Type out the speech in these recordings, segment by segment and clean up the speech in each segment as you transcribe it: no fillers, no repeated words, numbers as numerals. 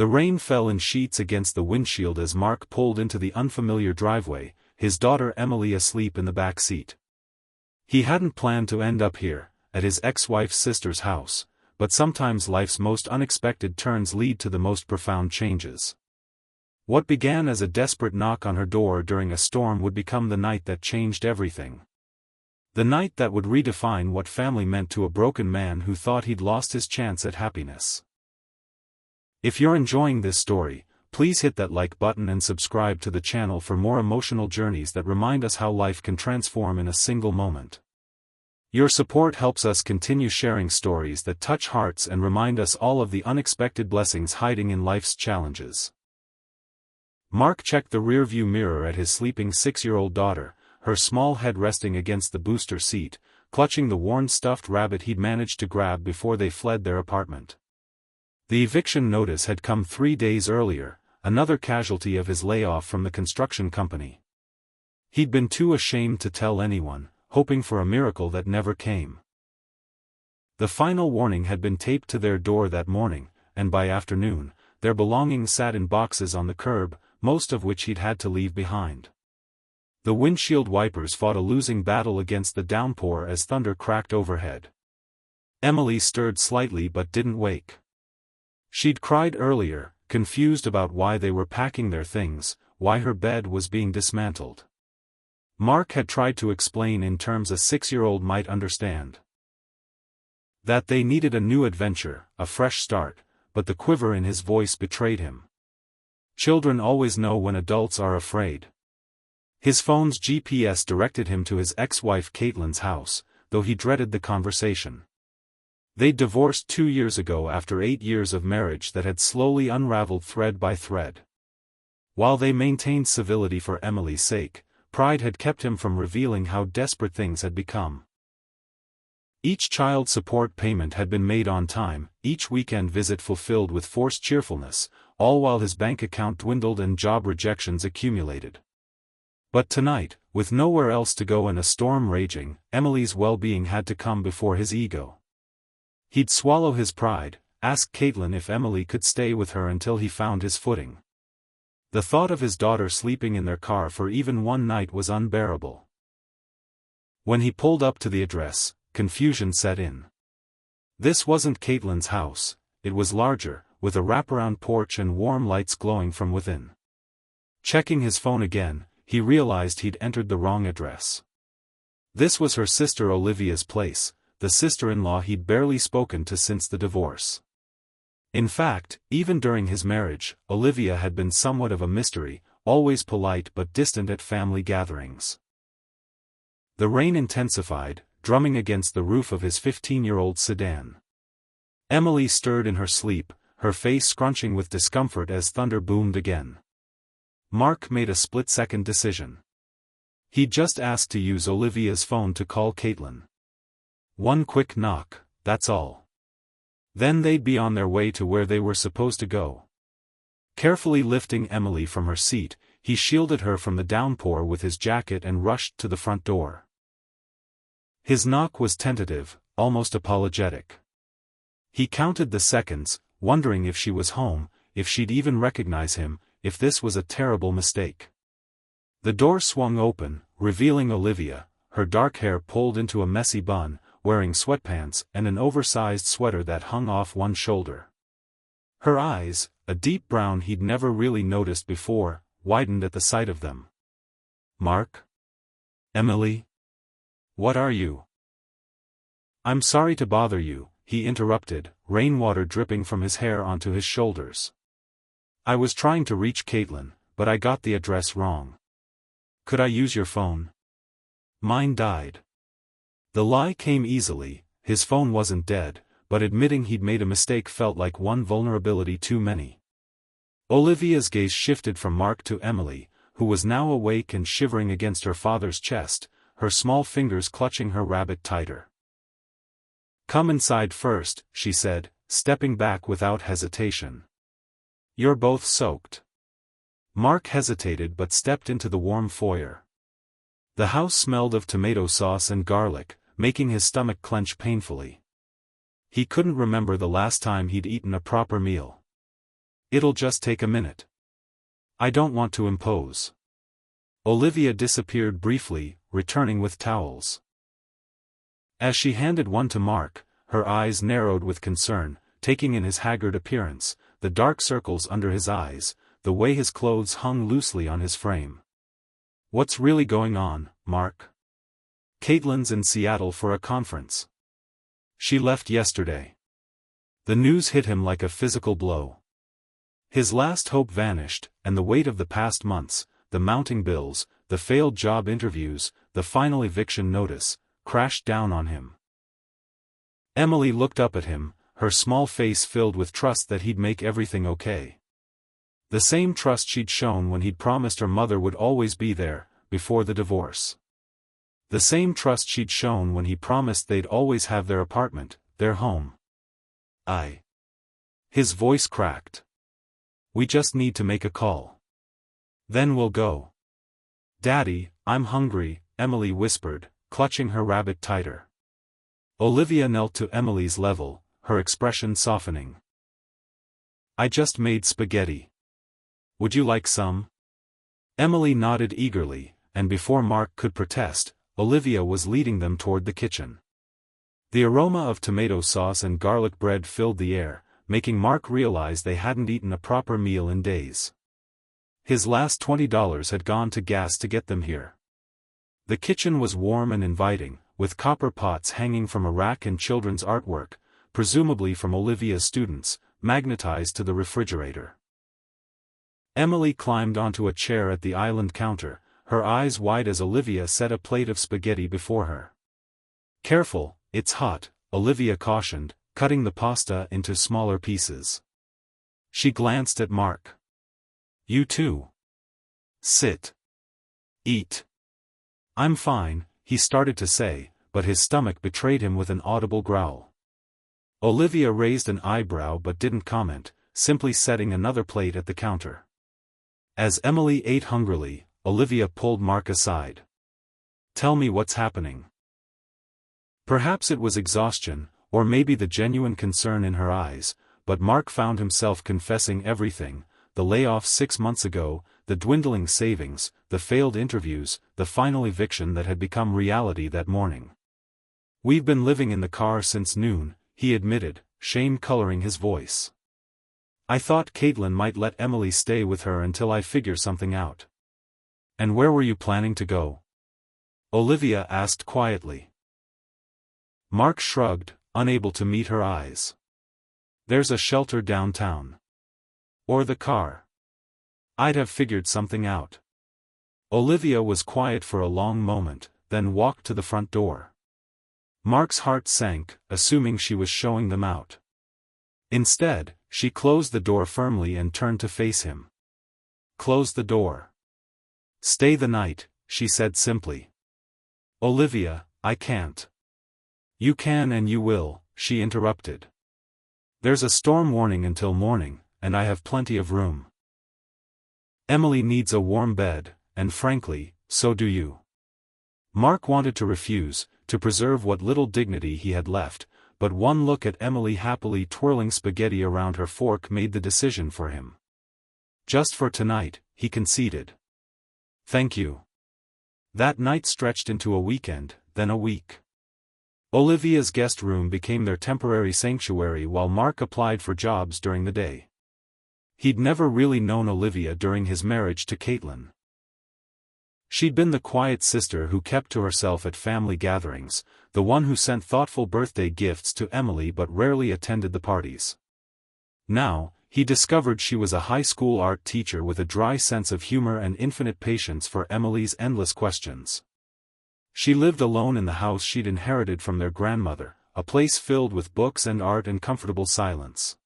The rain fell in sheets against the windshield as Mark pulled into the unfamiliar driveway, his daughter Emily asleep in the back seat. He hadn't planned to end up here, at his ex-wife's sister's house, but sometimes life's most unexpected turns lead to the most profound changes. What began as a desperate knock on her door during a storm would become the night that changed everything. The night that would redefine what family meant to a broken man who thought he'd lost his chance at happiness. If you're enjoying this story, please hit that like button and subscribe to the channel for more emotional journeys that remind us how life can transform in a single moment. Your support helps us continue sharing stories that touch hearts and remind us all of the unexpected blessings hiding in life's challenges. Mark checked the rearview mirror at his sleeping 6-year-old daughter, her small head resting against the booster seat, clutching the worn stuffed rabbit he'd managed to grab before they fled their apartment. The eviction notice had come 3 days earlier, another casualty of his layoff from the construction company. He'd been too ashamed to tell anyone, hoping for a miracle that never came. The final warning had been taped to their door that morning, and by afternoon, their belongings sat in boxes on the curb, most of which he'd had to leave behind. The windshield wipers fought a losing battle against the downpour as thunder cracked overhead. Emily stirred slightly but didn't wake. She'd cried earlier, confused about why they were packing their things, why her bed was being dismantled. Mark had tried to explain in terms a 6-year-old might understand. That they needed a new adventure, a fresh start, but the quiver in his voice betrayed him. Children always know when adults are afraid. His phone's GPS directed him to his ex-wife Caitlin's house, though he dreaded the conversation. They'd divorced 2 years ago after 8 years of marriage that had slowly unraveled thread by thread. While they maintained civility for Emily's sake, pride had kept him from revealing how desperate things had become. Each child support payment had been made on time, each weekend visit fulfilled with forced cheerfulness, all while his bank account dwindled and job rejections accumulated. But tonight, with nowhere else to go and a storm raging, Emily's well-being had to come before his ego. He'd swallow his pride, ask Caitlin if Emily could stay with her until he found his footing. The thought of his daughter sleeping in their car for even one night was unbearable. When he pulled up to the address, confusion set in. This wasn't Caitlin's house, it was larger, with a wraparound porch and warm lights glowing from within. Checking his phone again, he realized he'd entered the wrong address. This was her sister Olivia's place, the sister-in-law he'd barely spoken to since the divorce. In fact, even during his marriage, Olivia had been somewhat of a mystery, always polite but distant at family gatherings. The rain intensified, drumming against the roof of his 15-year-old sedan. Emily stirred in her sleep, her face scrunching with discomfort as thunder boomed again. Mark made a split-second decision. He'd just asked to use Olivia's phone to call Caitlin. One quick knock, that's all. Then they'd be on their way to where they were supposed to go. Carefully lifting Emily from her seat, he shielded her from the downpour with his jacket and rushed to the front door. His knock was tentative, almost apologetic. He counted the seconds, wondering if she was home, if she'd even recognize him, if this was a terrible mistake. The door swung open, revealing Olivia, her dark hair pulled into a messy bun, wearing sweatpants and an oversized sweater that hung off one shoulder. Her eyes, a deep brown he'd never really noticed before, widened at the sight of them. "Mark? Emily? What are you?" "I'm sorry to bother you," he interrupted, rainwater dripping from his hair onto his shoulders. "I was trying to reach Caitlin, but I got the address wrong. Could I use your phone? Mine died." The lie came easily, his phone wasn't dead, but admitting he'd made a mistake felt like one vulnerability too many. Olivia's gaze shifted from Mark to Emily, who was now awake and shivering against her father's chest, her small fingers clutching her rabbit tighter. "Come inside first," she said, stepping back without hesitation. "You're both soaked." Mark hesitated but stepped into the warm foyer. The house smelled of tomato sauce and garlic, making his stomach clench painfully. He couldn't remember the last time he'd eaten a proper meal. It'll just take a minute. I don't want to impose. Olivia disappeared briefly, returning with towels. As she handed one to Mark, her eyes narrowed with concern, taking in his haggard appearance, the dark circles under his eyes, the way his clothes hung loosely on his frame. What's really going on, Mark? Caitlin's in Seattle for a conference. She left yesterday. The news hit him like a physical blow. His last hope vanished, and the weight of the past months, the mounting bills, the failed job interviews, the final eviction notice, crashed down on him. Emily looked up at him, her small face filled with trust that he'd make everything okay. The same trust she'd shown when he'd promised her mother would always be there, before the divorce. The same trust she'd shown when he promised they'd always have their apartment, their home. His voice cracked. We just need to make a call. Then we'll go. Daddy, I'm hungry, Emily whispered, clutching her rabbit tighter. Olivia knelt to Emily's level, her expression softening. I just made spaghetti. Would you like some? Emily nodded eagerly, and before Mark could protest, Olivia was leading them toward the kitchen. The aroma of tomato sauce and garlic bread filled the air, making Mark realize they hadn't eaten a proper meal in days. His last $20 had gone to gas to get them here. The kitchen was warm and inviting, with copper pots hanging from a rack and children's artwork, presumably from Olivia's students, magnetized to the refrigerator. Emily climbed onto a chair at the island counter, her eyes wide as Olivia set a plate of spaghetti before her. Careful, it's hot, Olivia cautioned, cutting the pasta into smaller pieces. She glanced at Mark. You too. Sit. Eat. I'm fine, he started to say, but his stomach betrayed him with an audible growl. Olivia raised an eyebrow but didn't comment, simply setting another plate at the counter. As Emily ate hungrily, Olivia pulled Mark aside. Tell me what's happening. Perhaps it was exhaustion, or maybe the genuine concern in her eyes, but Mark found himself confessing everything: the layoff 6 months ago, the dwindling savings, the failed interviews, the final eviction that had become reality that morning. We've been living in the car since noon, he admitted, shame coloring his voice. I thought Caitlin might let Emily stay with her until I figure something out. And where were you planning to go? Olivia asked quietly. Mark shrugged, unable to meet her eyes. There's a shelter downtown. Or the car. I'd have figured something out. Olivia was quiet for a long moment, then walked to the front door. Mark's heart sank, assuming she was showing them out. Instead, she closed the door firmly and turned to face him. Close the door. Stay the night, she said simply. Olivia, I can't. You can and you will, she interrupted. There's a storm warning until morning, and I have plenty of room. Emily needs a warm bed, and frankly, so do you. Mark wanted to refuse, to preserve what little dignity he had left, but one look at Emily happily twirling spaghetti around her fork made the decision for him. Just for tonight, he conceded. Thank you. That night stretched into a weekend, then a week. Olivia's guest room became their temporary sanctuary while Mark applied for jobs during the day. He'd never really known Olivia during his marriage to Caitlin. She'd been the quiet sister who kept to herself at family gatherings, the one who sent thoughtful birthday gifts to Emily but rarely attended the parties. Now, he discovered she was a high school art teacher with a dry sense of humor and infinite patience for Emily's endless questions. She lived alone in the house she'd inherited from their grandmother, a place filled with books and art and comfortable silence.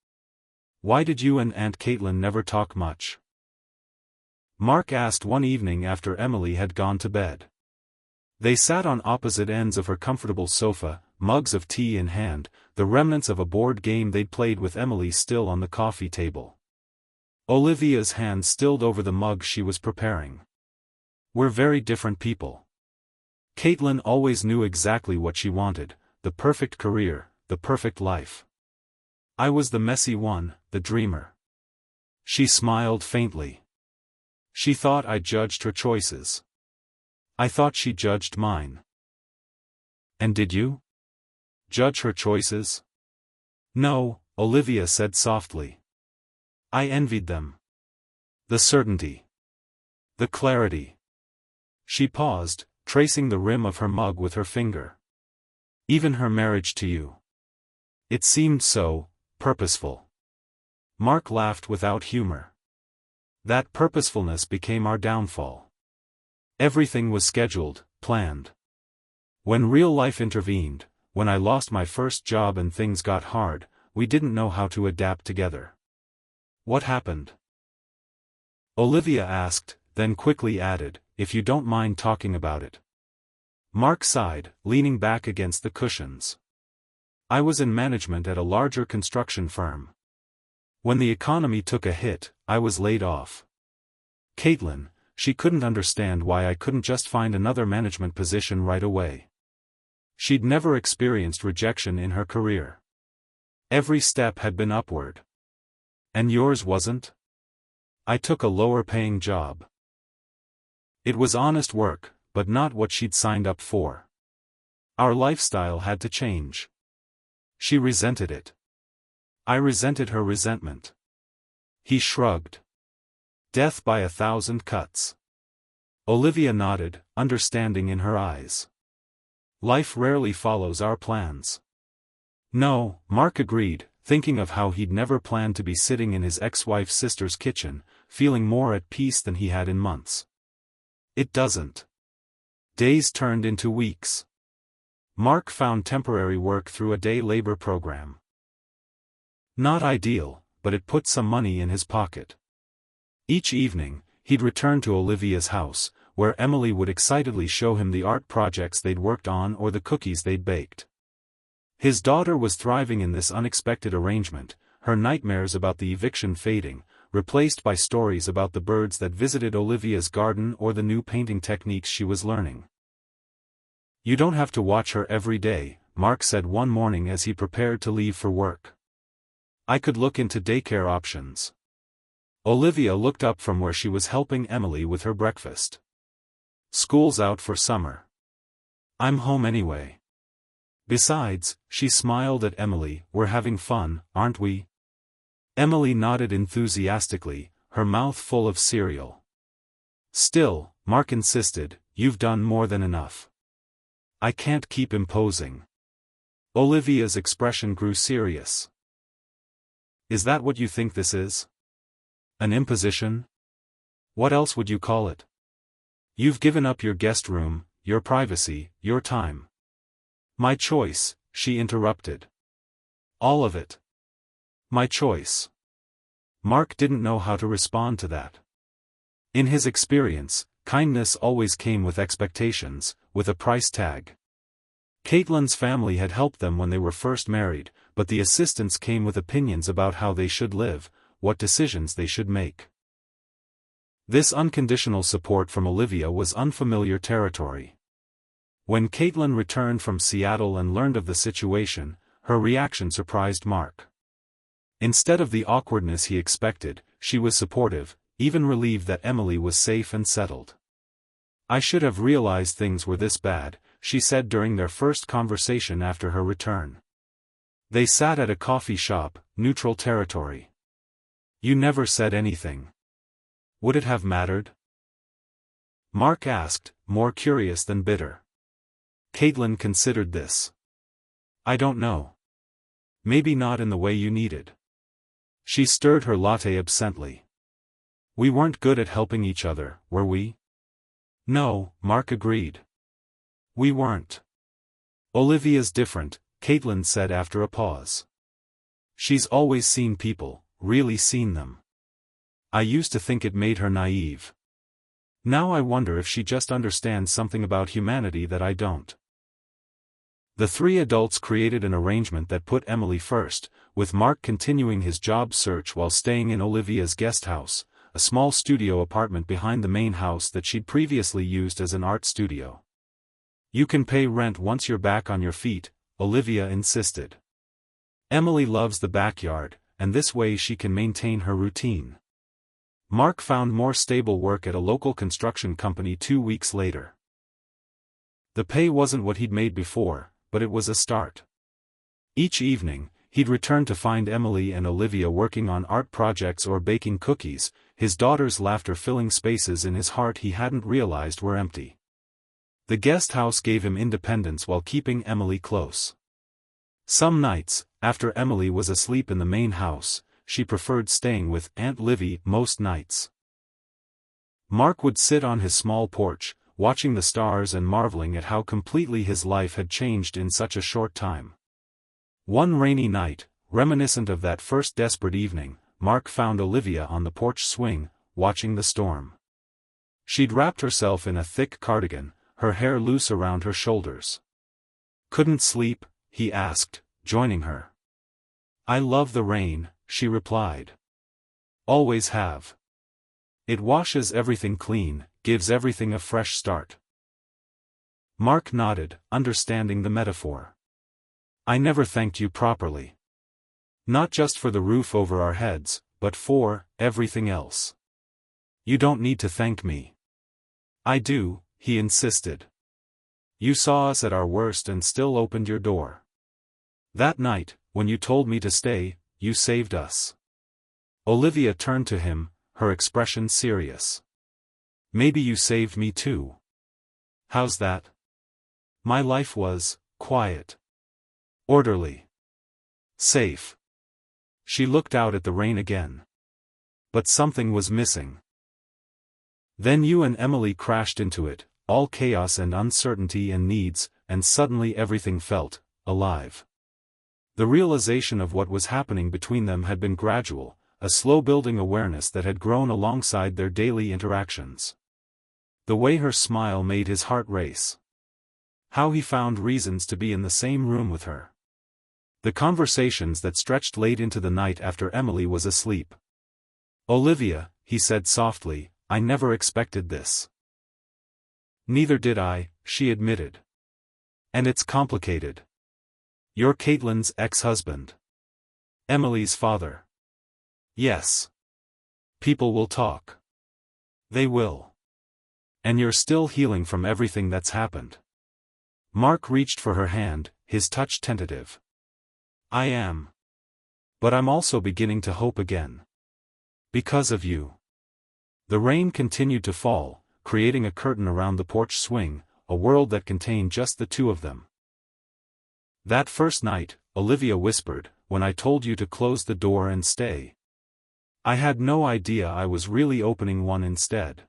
Why did you and Aunt Caitlin never talk much? Mark asked one evening after Emily had gone to bed. They sat on opposite ends of her comfortable sofa, mugs of tea in hand, the remnants of a board game they'd played with Emily still on the coffee table. Olivia's hand stilled over the mug she was preparing. We're very different people. Caitlin always knew exactly what she wanted, the perfect career, the perfect life. I was the messy one, the dreamer. She smiled faintly. She thought I judged her choices. I thought she judged mine. And did you? Judge her choices? No, Olivia said softly. I envied them. The certainty. The clarity. She paused, tracing the rim of her mug with her finger. Even her marriage to you. It seemed so purposeful. Mark laughed without humor. That purposefulness became our downfall. Everything was scheduled, planned. When real life intervened, when I lost my first job and things got hard, we didn't know how to adapt together. What happened? Olivia asked, then quickly added, if you don't mind talking about it. Mark sighed, leaning back against the cushions. I was in management at a larger construction firm. When the economy took a hit, I was laid off. Caitlin, she couldn't understand why I couldn't just find another management position right away. She'd never experienced rejection in her career. Every step had been upward. And yours wasn't? I took a lower-paying job. It was honest work, but not what she'd signed up for. Our lifestyle had to change. She resented it. I resented her resentment. He shrugged. Death by 1,000 cuts. Olivia nodded, understanding in her eyes. Life rarely follows our plans. No, Mark agreed, thinking of how he'd never planned to be sitting in his ex-wife's sister's kitchen, feeling more at peace than he had in months. It doesn't. Days turned into weeks. Mark found temporary work through a day labor program. Not ideal, but it put some money in his pocket. Each evening, he'd return to Olivia's house, where Emily would excitedly show him the art projects they'd worked on or the cookies they'd baked. His daughter was thriving in this unexpected arrangement, her nightmares about the eviction fading, replaced by stories about the birds that visited Olivia's garden or the new painting techniques she was learning. You don't have to watch her every day, Mark said one morning as he prepared to leave for work. I could look into daycare options. Olivia looked up from where she was helping Emily with her breakfast. School's out for summer. I'm home anyway. Besides, she smiled at Emily, we're having fun, aren't we? Emily nodded enthusiastically, her mouth full of cereal. Still, Mark insisted, you've done more than enough. I can't keep imposing. Olivia's expression grew serious. Is that what you think this is? An imposition? What else would you call it? You've given up your guest room, your privacy, your time. My choice, she interrupted. All of it. My choice. Mark didn't know how to respond to that. In his experience, kindness always came with expectations, with a price tag. Caitlin's family had helped them when they were first married, but the assistance came with opinions about how they should live, what decisions they should make. This unconditional support from Olivia was unfamiliar territory. When Caitlin returned from Seattle and learned of the situation, her reaction surprised Mark. Instead of the awkwardness he expected, she was supportive, even relieved that Emily was safe and settled. I should have realized things were this bad, she said during their first conversation after her return. They sat at a coffee shop, neutral territory. You never said anything. Would it have mattered? Mark asked, more curious than bitter. Caitlin considered this. I don't know. Maybe not in the way you needed. She stirred her latte absently. We weren't good at helping each other, were we? No, Mark agreed. We weren't. Olivia's different, Caitlin said after a pause. She's always seen people, really seen them. I used to think it made her naive. Now I wonder if she just understands something about humanity that I don't. The three adults created an arrangement that put Emily first, with Mark continuing his job search while staying in Olivia's guest house, a small studio apartment behind the main house that she'd previously used as an art studio. You can pay rent once you're back on your feet, Olivia insisted. Emily loves the backyard, and this way she can maintain her routine. Mark found more stable work at a local construction company 2 weeks later. The pay wasn't what he'd made before, but it was a start. Each evening, he'd return to find Emily and Olivia working on art projects or baking cookies, his daughter's laughter filling spaces in his heart he hadn't realized were empty. The guest house gave him independence while keeping Emily close. Some nights, after Emily was asleep in the main house, she preferred staying with Aunt Livy most nights. Mark would sit on his small porch, watching the stars and marveling at how completely his life had changed in such a short time. One rainy night, reminiscent of that first desperate evening, Mark found Olivia on the porch swing, watching the storm. She'd wrapped herself in a thick cardigan, her hair loose around her shoulders. "Couldn't sleep?" he asked, joining her. "I love the rain," she replied. "Always have. It washes everything clean, gives everything a fresh start." Mark nodded, understanding the metaphor. "I never thanked you properly. Not just for the roof over our heads, but for everything else." "You don't need to thank me." "I do," he insisted. "You saw us at our worst and still opened your door. That night, when you told me to stay, you saved us." Olivia turned to him, her expression serious. "Maybe you saved me too." "How's that?" "My life was quiet. Orderly. Safe." She looked out at the rain again. But something was missing. "Then you and Emily crashed into it, all chaos and uncertainty and needs, and suddenly everything felt alive." The realization of what was happening between them had been gradual, a slow-building awareness that had grown alongside their daily interactions. The way her smile made his heart race. How he found reasons to be in the same room with her. The conversations that stretched late into the night after Emily was asleep. "Olivia," he said softly, "I never expected this." "Neither did I," she admitted. "And it's complicated. You're Caitlin's ex-husband. Emily's father." "Yes. People will talk. They will. And you're still healing from everything that's happened." Mark reached for her hand, his touch tentative. "I am. But I'm also beginning to hope again. Because of you." The rain continued to fall, creating a curtain around the porch swing, a world that contained just the two of them. "That first night," Olivia whispered, "when I told you to close the door and stay. I had no idea I was really opening one instead."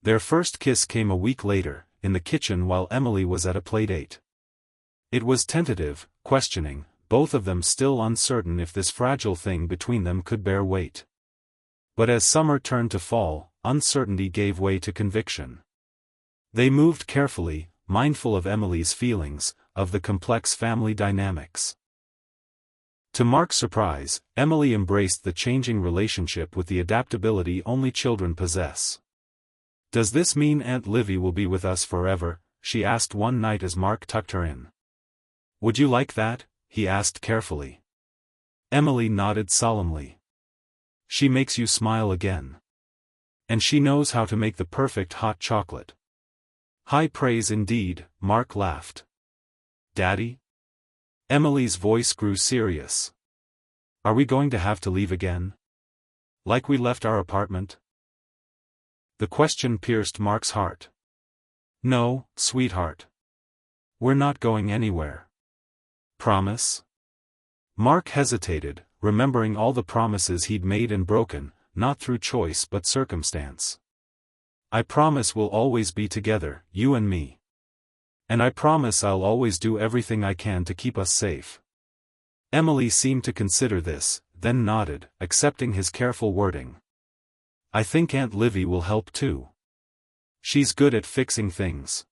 Their first kiss came a week later, in the kitchen while Emily was at a playdate. It was tentative, questioning, both of them still uncertain if this fragile thing between them could bear weight. But as summer turned to fall, uncertainty gave way to conviction. They moved carefully, mindful of Emily's feelings, of the complex family dynamics. To Mark's surprise, Emily embraced the changing relationship with the adaptability only children possess. "Does this mean Aunt Livy will be with us forever?" she asked one night as Mark tucked her in. "Would you like that?" he asked carefully. Emily nodded solemnly. "She makes you smile again. And she knows how to make the perfect hot chocolate." "High praise indeed," Mark laughed. "Daddy?" Emily's voice grew serious. "Are we going to have to leave again? Like we left our apartment?" The question pierced Mark's heart. "No, sweetheart. We're not going anywhere. Promise?" Mark hesitated, remembering all the promises he'd made and broken, not through choice but circumstance. "I promise we'll always be together, you and me. And I promise I'll always do everything I can to keep us safe." Emily seemed to consider this, then nodded, accepting his careful wording. "I think Aunt Livy will help too. She's good at fixing things."